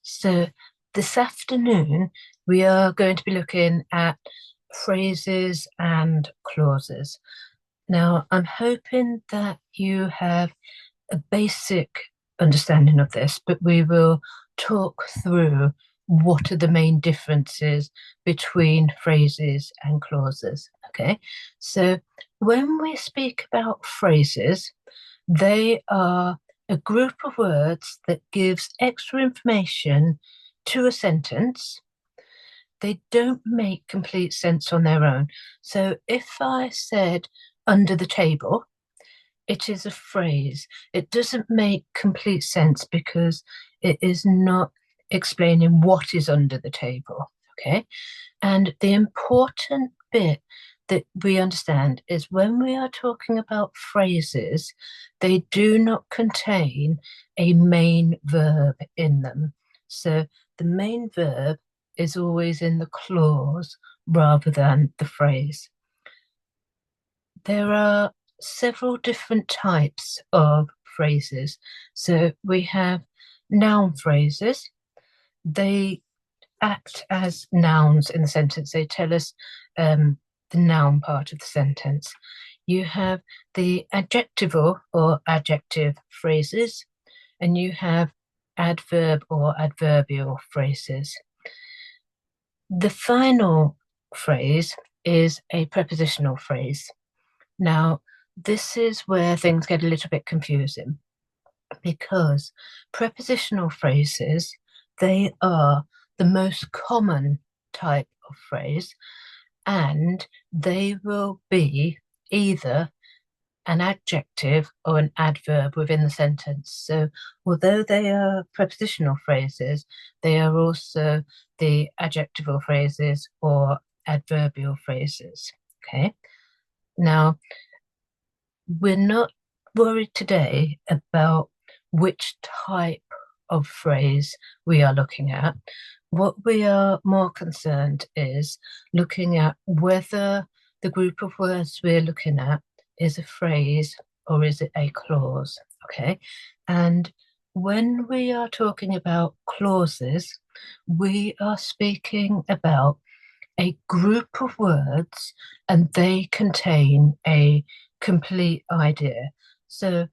So this afternoon, we are going to be looking at phrases and clauses. Now, I'm hoping that you have a basic understanding of this, but we will talk through what are the main differences between phrases and clauses. Okay, so when we speak about phrases, they are a group of words that gives extra information to a sentence. They don't make complete sense on their own. So if I said under the table, it is a phrase. It doesn't make complete sense because it is not explaining what is under the table. Okay. And the important bit that we understand is when we are talking about phrases, they do not contain a main verb in them. So the main verb is always in the clause rather than the phrase. There are several different types of phrases. So we have noun phrases. They act as nouns in the sentence. They tell us the noun part of the sentence. You have the adjectival or adjective phrases, and you have adverb or adverbial phrases. The final phrase is a prepositional phrase. Now, this is where things get a little bit confusing because prepositional phrases, they are the most common type of phrase, and they will be either an adjective or an adverb within the sentence. So, although they are prepositional phrases, they are also the adjectival phrases or adverbial phrases. Okay. Now, we're not worried today about which type of phrase we are looking at. What we are more concerned is looking at whether the group of words we're looking at is a phrase or is it a clause. Okay. And when we are talking about clauses, we are speaking about a group of words and they contain a complete idea. So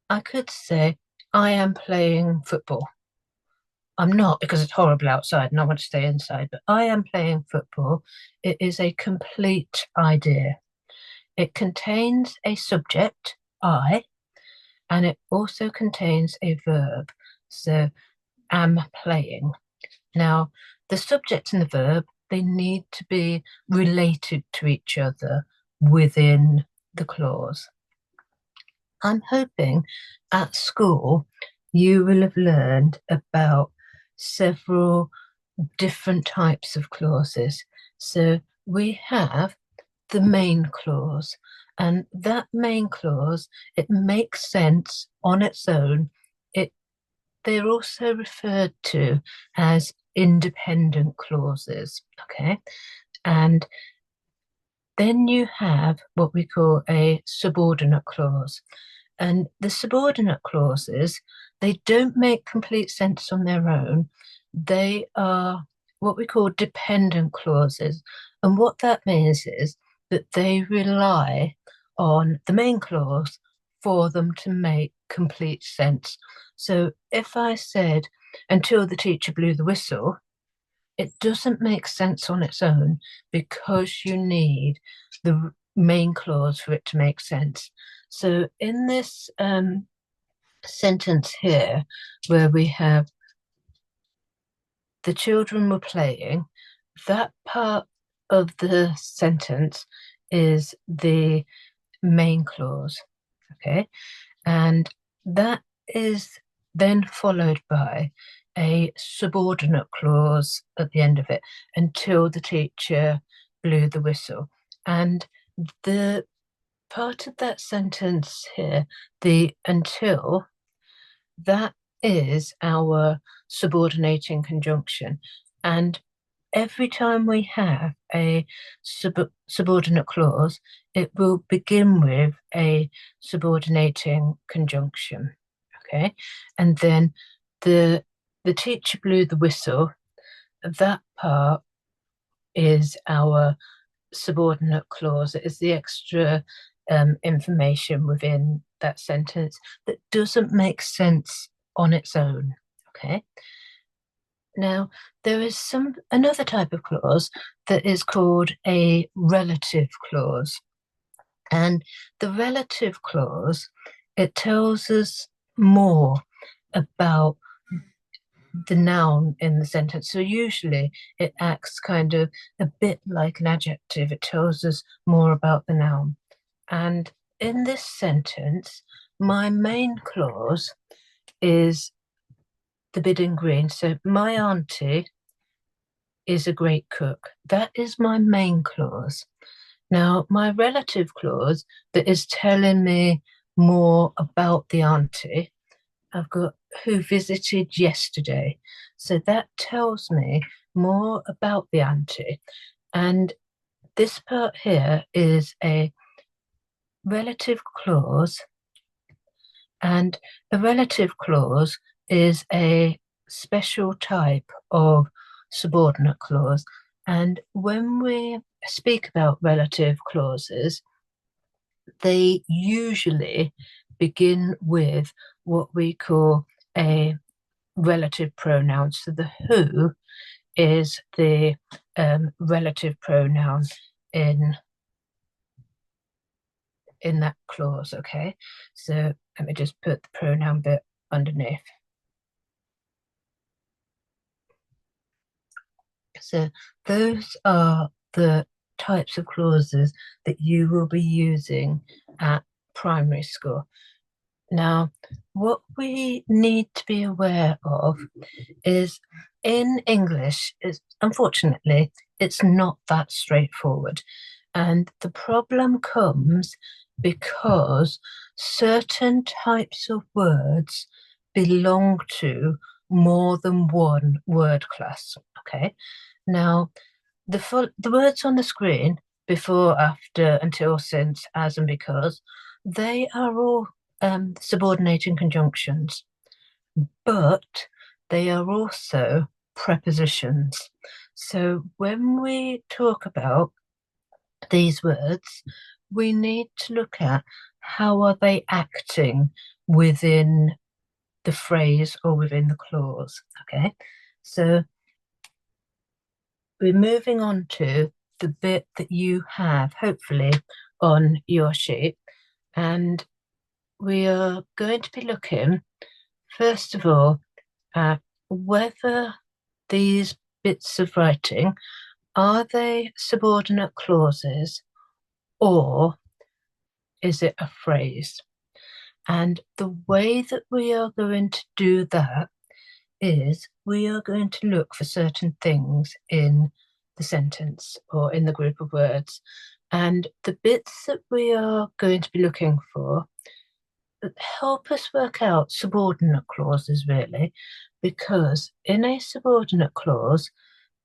I could say, I am playing football. I'm not because it's horrible outside and I want to stay inside, but I am playing football. It is a complete idea. It contains a subject, I, and it also contains a verb. So, am playing. Now, the subject and the verb, they need to be related to each other within the clause. I'm hoping at school you will have learned about several different types of clauses. So we have the main clause, and that main clause, it makes sense on its own. They're also referred to as independent clauses, okay? And then you have what we call a subordinate clause. And the subordinate clauses, they don't make complete sense on their own. They are what we call dependent clauses. And what that means is that they rely on the main clause for them to make complete sense. So if I said, until the teacher blew the whistle, it doesn't make sense on its own because you need the main clause for it to make sense. So in this sentence here, where we have the children were playing, that part of the sentence is the main clause. Okay. And that is then followed by a subordinate clause at the end of it until the teacher blew the whistle. And the part of that sentence here, the until, that is our subordinating conjunction. And every time we have a subordinate clause, it will begin with a subordinating conjunction. Okay. And then the the teacher blew the whistle, that part is our subordinate clause. It is the extra information within that sentence that doesn't make sense on its own. Okay. Now, there is another type of clause that is called a relative clause. And the relative clause, it tells us more about the noun in the sentence. So usually it acts kind of a bit like an adjective. It tells us more about the noun. And in this sentence, my main clause is the bid in green. So my auntie is a great cook. That is my main clause. Now, my relative clause that is telling me more about the auntie, I've got who visited yesterday. So that tells me more about the auntie. And this part here is a relative clause. And a relative clause is a special type of subordinate clause. And when we speak about relative clauses, they usually begin with what we call a relative pronoun. So the who is the relative pronoun in that clause. Okay, so let me just put the pronoun bit underneath. So those are the types of clauses that you will be using at primary school. Now, what we need to be aware of is in English, unfortunately, it's not that straightforward. And the problem comes because certain types of words belong to more than one word class. Okay. Now, the words on the screen, before, after, until, since, as, and because, they are all subordinating conjunctions, but they are also prepositions. So when we talk about these words, we need to look at how are they acting within the phrase or within the clause. Okay, so we're moving on to the bit that you have, hopefully, on your sheet. And we are going to be looking, first of all, at whether these bits of writing, are they subordinate clauses or is it a phrase? And the way that we are going to do that is we are going to look for certain things in the sentence or in the group of words. And the bits that we are going to be looking for help us work out subordinate clauses, really, because in a subordinate clause,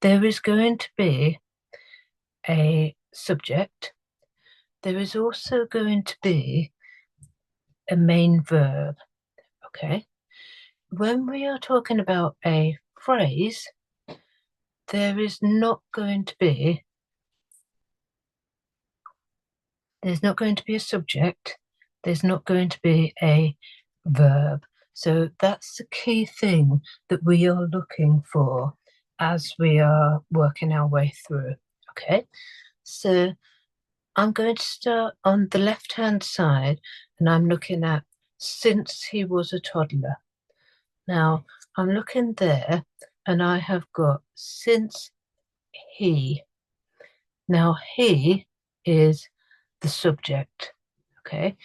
there is going to be a subject. There is also going to be a main verb. Okay. When we are talking about a phrase, there is not going to be a subject, there's not going to be a verb. So that's the key thing that we are looking for as we are working our way through. Okay, so I'm going to start on the left-hand side and I'm looking at since he was a toddler. Now, I'm looking there and I have got since he. Now, he is the subject, okay?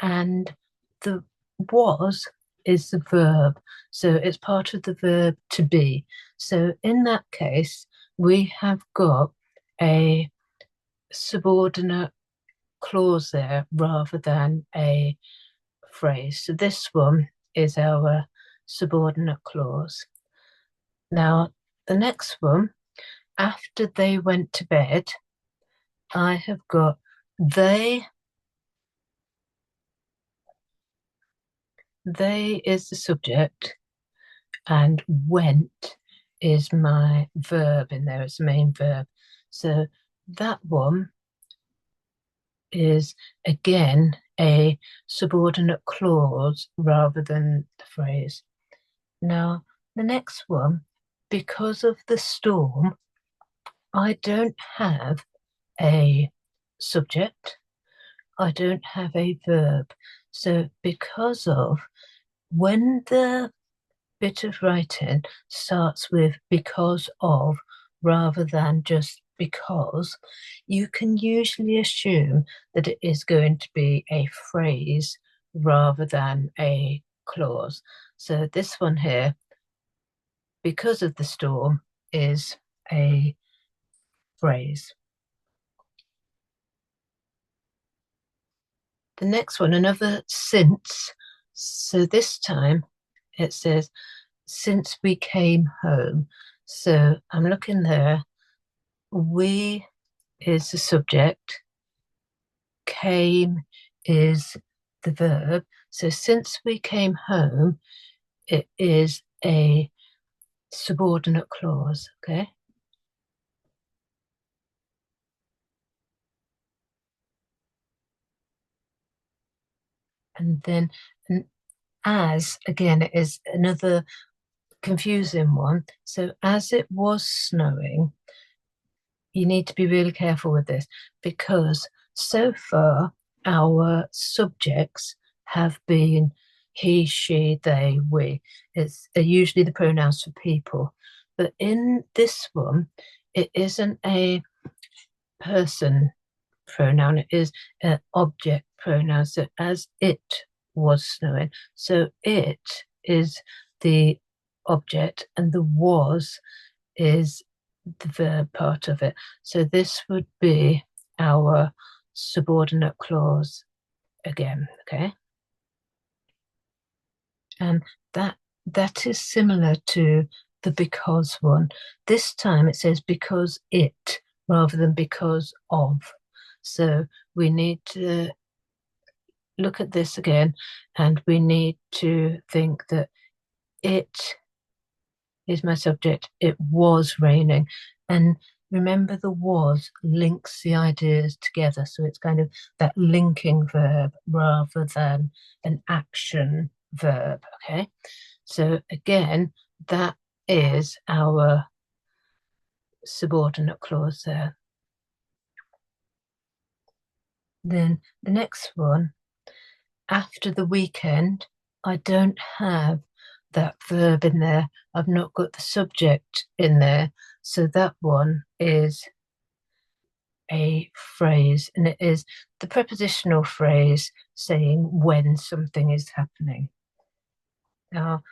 And the was is the verb. So it's part of the verb to be. So in that case, we have got a subordinate clause there rather than a phrase. So this one is our subordinate clause. Now, the next one, after they went to bed, I have got they is the subject and went is my verb in there, it's the main verb. So that one is again a subordinate clause rather than the phrase. Now, the next one, because of the storm, I don't have a subject, I don't have a verb. So because of, when the bit of writing starts with because of rather than just because, you can usually assume that it is going to be a phrase rather than a clause. So this one here, because of the storm, is a phrase. The next one, another since. So this time it says, since we came home. So I'm looking there. We is the subject. Came is the verb. So since we came home, it is a subordinate clause, okay? And then as, again, it is another confusing one. So as it was snowing, you need to be really careful with this because so far our subjects have been he, she, they, we. It's usually the pronouns for people. But in this one, it isn't a person pronoun, it is an object pronoun. So as it was snowing, so it is the object and the was is the verb part of it. So this would be our subordinate clause again, okay? And that is similar to the because one. This time it says because it rather than because of. So we need to look at this again and we need to think that it is my subject. It was raining. And remember, the was links the ideas together. So it's kind of that linking verb rather than an action verb. Okay. So again, that is our subordinate clause there. Then the next one, after the weekend, I don't have that verb in there. I've not got the subject in there. So that one is a phrase, and it is the prepositional phrase saying when something is happening. Now,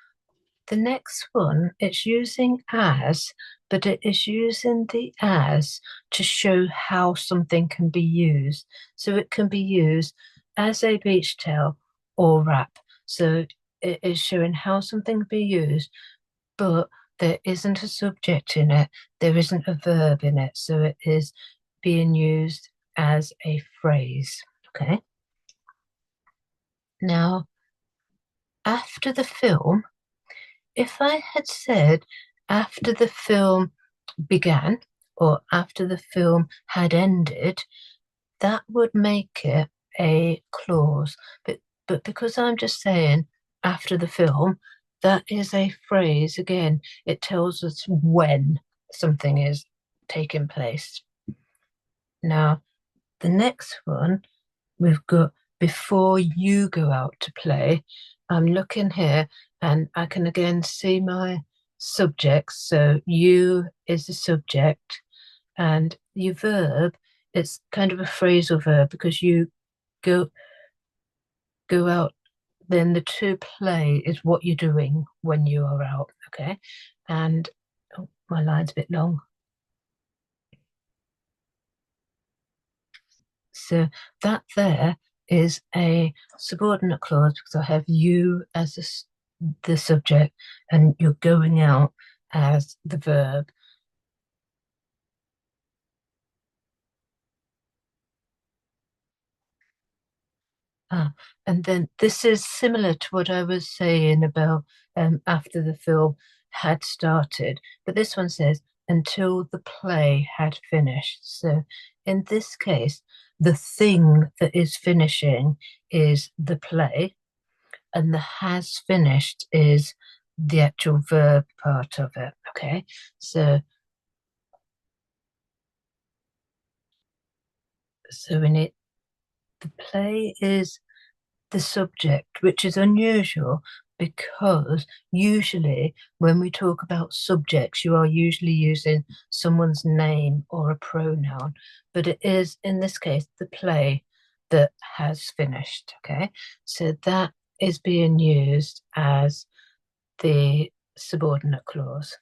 the next one, it's using as, but it is using the as to show how something can be used. So it can be used as a beach towel or wrap. So it is showing how something can be used, but there isn't a subject in it, there isn't a verb in it. So it is being used as a phrase. Okay. Now, after the film, if I had said after the film began or after the film had ended, that would make it a clause. But because I'm just saying after the film, that is a phrase. Again, it tells us when something is taking place. Now, the next one, we've got before you go out to play. I'm looking here and I can again see my subjects. So you is the subject and your verb, it's kind of a phrasal verb because you go out, then the to play is what you're doing when you are out, okay? And oh, my line's a bit long. So that there is a subordinate clause because I have you as the subject and you're going out as the verb. And then this is similar to what I was saying about after the film had started, but this one says until the play had finished. So in this case, the thing that is finishing is the play, and the has finished is the actual verb part of it. Okay, so in it, the play is the subject, which is unusual because usually when we talk about subjects, you are usually using someone's name or a pronoun, but it is in this case the play that has finished. Okay, so that is being used as the subordinate clause.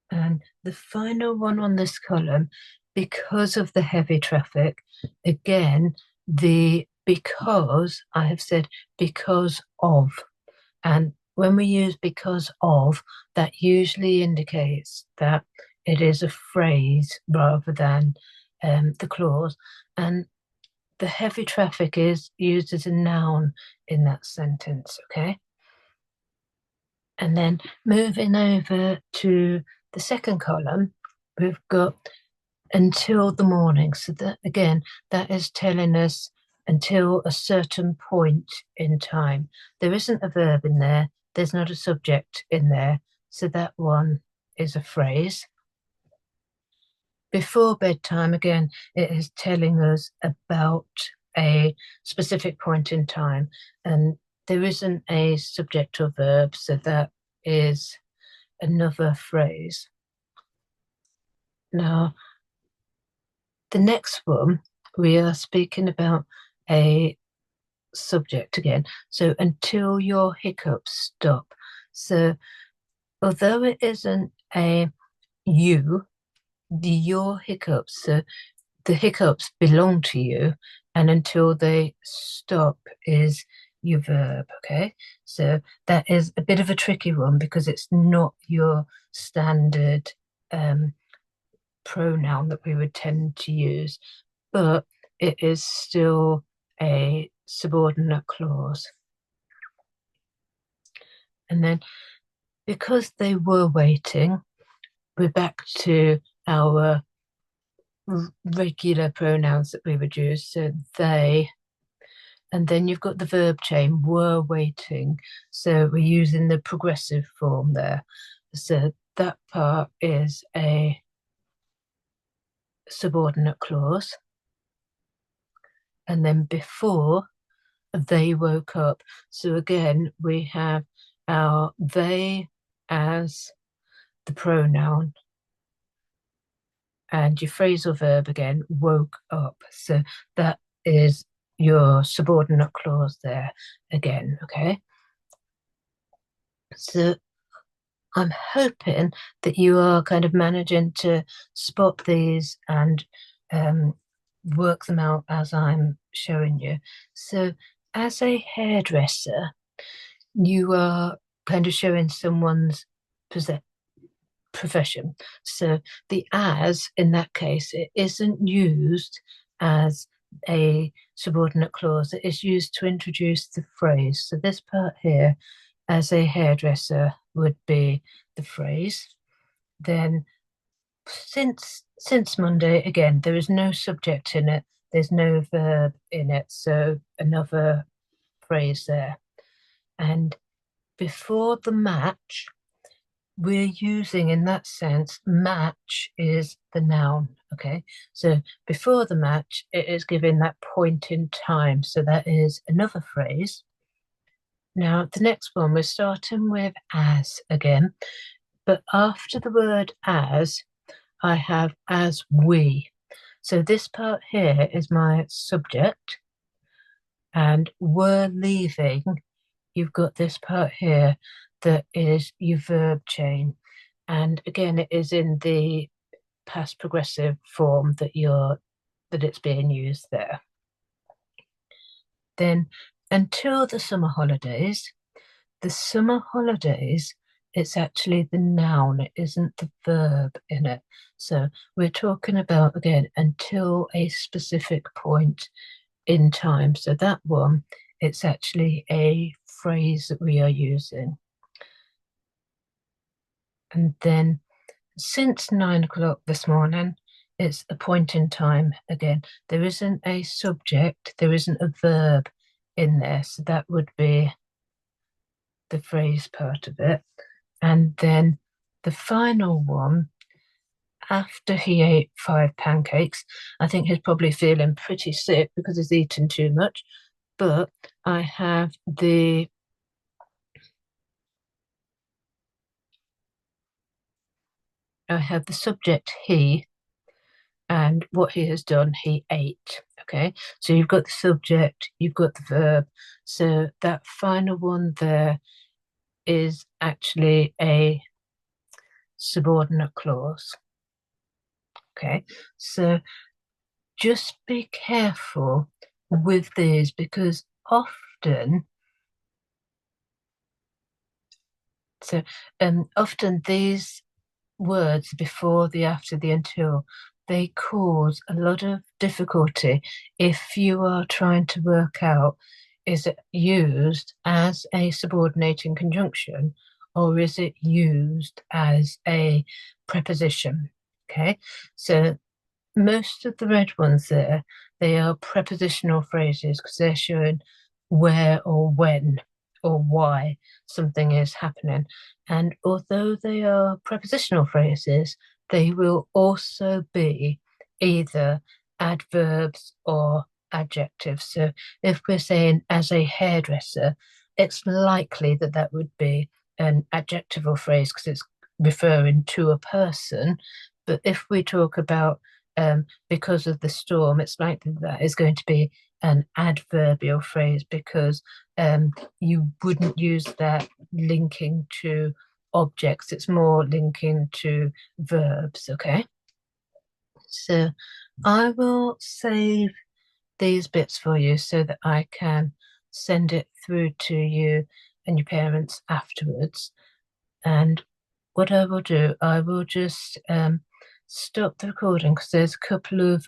And the final one on this column, because of the heavy traffic, again, the because, I have said because of. And when we use because of, that usually indicates that it is a phrase rather than the clause. And the heavy traffic is used as a noun in that sentence, okay? And then moving over to the second column, we've got until the morning. So that again, that is telling us until a certain point in time. There isn't a verb in there, there's not a subject in there. So that one is a phrase. Before bedtime, again, it is telling us about a specific point in time. And there isn't a subject or verb, so that is another phrase. Now, the next one, we are speaking about a subject again. So until your hiccups stop. So although it isn't a you, your hiccups, so the hiccups belong to you, and until they stop is your verb. Okay, so that is a bit of a tricky one because it's not your standard pronoun that we would tend to use, but it is still a subordinate clause. And then because they were waiting, we're back to our regular pronouns that we would use. So they, and then you've got the verb chain, were waiting. So we're using the progressive form there. So that part is a subordinate clause. And then before, they woke up. So again, we have our they as the pronoun and your phrasal verb again, woke up. So that is your subordinate clause there again, okay? So I'm hoping that you are kind of managing to spot these and work them out as I'm showing you. So as a hairdresser, you are kind of showing someone's profession. So the as in that case, it isn't used as a subordinate clause. It is used to introduce the phrase. So this part here, as a hairdresser, would be the phrase. Then since Monday, again, there is no subject in it. There's no verb in it. So another phrase there. And before the match, we're using in that sense, match is the noun. Okay, so before the match, it is giving that point in time. So that is another phrase. Now, the next one, we're starting with as again, but after the word as, I have as we. So this part here is my subject, and we're leaving. You've got this part here that is your verb chain. And again, it is in the past progressive form that it's being used there. Then until the summer holidays, it's actually the noun, it isn't the verb in it. So we're talking about, again, until a specific point in time. So that one, it's actually a phrase that we are using. And then since 9 o'clock this morning, it's a point in time again. There isn't a subject, there isn't a verb in there. So that would be the phrase part of it. And then the final one, after he ate 5 pancakes, I think he's probably feeling pretty sick because he's eaten too much. But I have the subject he, and what he has done, he ate. Okay, so you've got the subject, you've got the verb. So that final one there is actually a subordinate clause. Okay, so just be careful with these because so often these words before, the after, the until, they cause a lot of difficulty if you are trying to work out, is it used as a subordinating conjunction or is it used as a preposition? Okay, so most of the red ones there, they are prepositional phrases because they're showing where or when or why something is happening. And although they are prepositional phrases, they will also be either adverbs or adjectives. So if we're saying as a hairdresser, it's likely that that would be an adjectival phrase because it's referring to a person. But if we talk about because of the storm, it's likely that is going to be an adverbial phrase because you wouldn't use that linking to objects. It's more linking to verbs, okay? So I will save these bits for you so that I can send it through to you and your parents afterwards. And what I will do, I will just stop the recording because there's a couple of